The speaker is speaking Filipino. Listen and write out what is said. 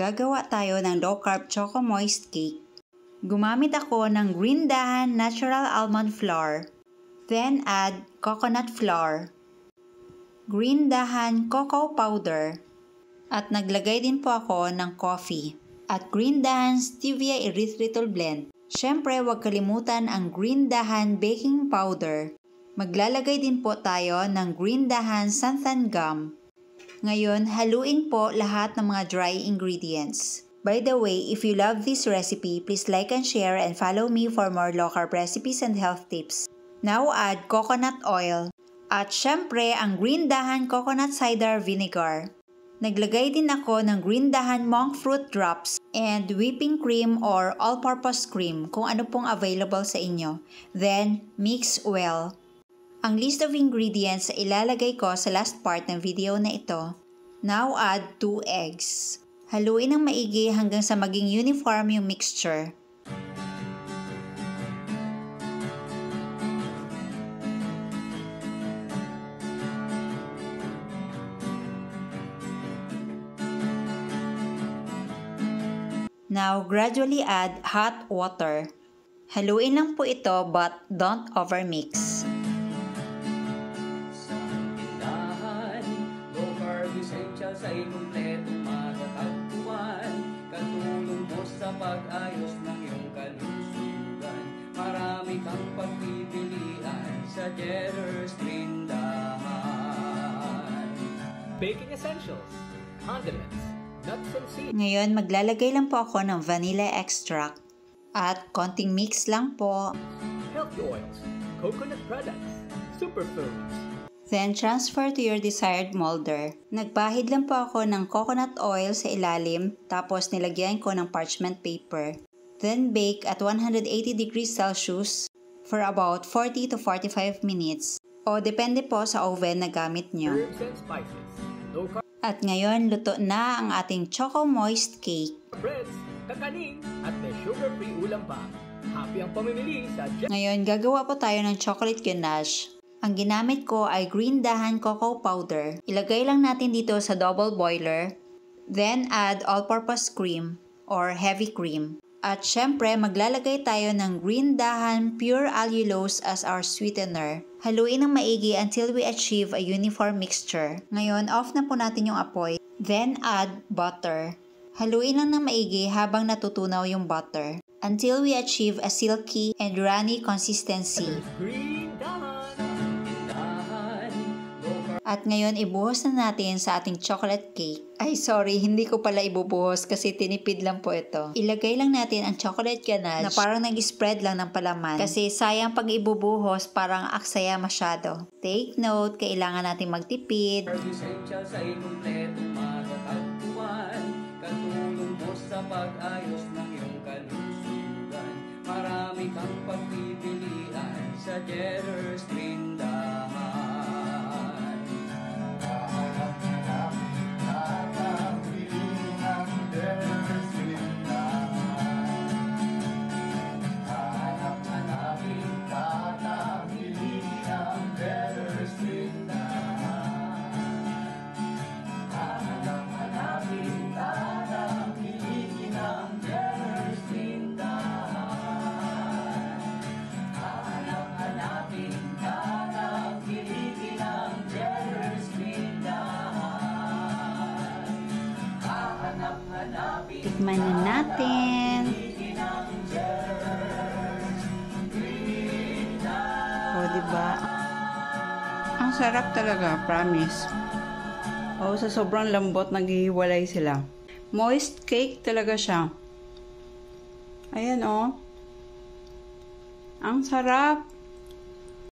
Gagawa tayo ng low-carb choco moist cake. Gumamit ako ng Green Dahan natural almond flour. Then add coconut flour, Green Dahan cocoa powder, at naglagay din po ako ng coffee at Green Dahan stevia erythritol blend. Syempre, huwag kalimutan ang Green Dahan baking powder. Maglalagay din po tayo ng Green Dahan xanthan gum. Ngayon, haluin po lahat ng mga dry ingredients. By the way, if you love this recipe, please like and share and follow me for more low-carb recipes and health tips. Now add coconut oil. At syempre, ang Green Dahan coconut cider vinegar. Naglagay din ako ng Green Dahan monk fruit drops and whipping cream or all-purpose cream kung ano pong available sa inyo. Then, mix well. Ang list of ingredients ay ilalagay ko sa last part ng video na ito. Now add 2 eggs. Haluin ng maigi hanggang sa maging uniform yung mixture. Now, gradually add hot water. Haluin lang po ito but don't overmix. Sa ikumpletong matatagpuan, katulong mo sa pag-ayos ng iyong kalusugan. Marami kang pagpipilian sa Jetter's Tindahan. Baking essentials, condiments, nuts and seeds. Ngayon, maglalagay lang po ako ng vanilla extract at konting mix lang po. Healthy oils, coconut products, superfoods. Then, transfer to your desired molder. Nagpahid lang po ako ng coconut oil sa ilalim, tapos nilagyan ko ng parchment paper. Then, bake at 180 degrees Celsius for about 40 to 45 minutes. O depende po sa oven na gamit nyo. Herbs and spices, low carb. At ngayon, luto na ang ating choco moist cake. Breads, kakaning, at may sugar-free ulam pa. Happy ang pamimili sa Ngayon, gagawa po tayo ng chocolate ganache. Ang ginamit ko ay Green Dahan cocoa powder. Ilagay lang natin dito sa double boiler. Then add all-purpose cream or heavy cream. At syempre, maglalagay tayo ng Green Dahan pure allulose as our sweetener. Haluin ng maigi until we achieve a uniform mixture. Ngayon, off na po natin yung apoy. Then add butter. Haluin lang ng maigi habang natutunaw yung butter until we achieve a silky and runny consistency. Green Dahan. At ngayon, ibuhos na natin sa ating chocolate cake. Ay, sorry, hindi ko pala ibubuhos kasi tinipid lang po ito. Ilagay lang natin ang chocolate ganache na parang nag-spread lang ng palaman. Kasi sayang pag ibubuhos, parang aksaya masyado. Take note, kailangan natin magtipid. Essential sa ikumpletong matatagpuan, katulong mo sa pag-ayos ng iyong kalusugan. Marami kang pagpipilian sa Jetter's Tindahan. Tikman na natin. O, diba? Ang sarap talaga, promise. O, sa sobrang lambot, naghihiwalay sila. Moist cake talaga siya. Ayan, o. Ang sarap.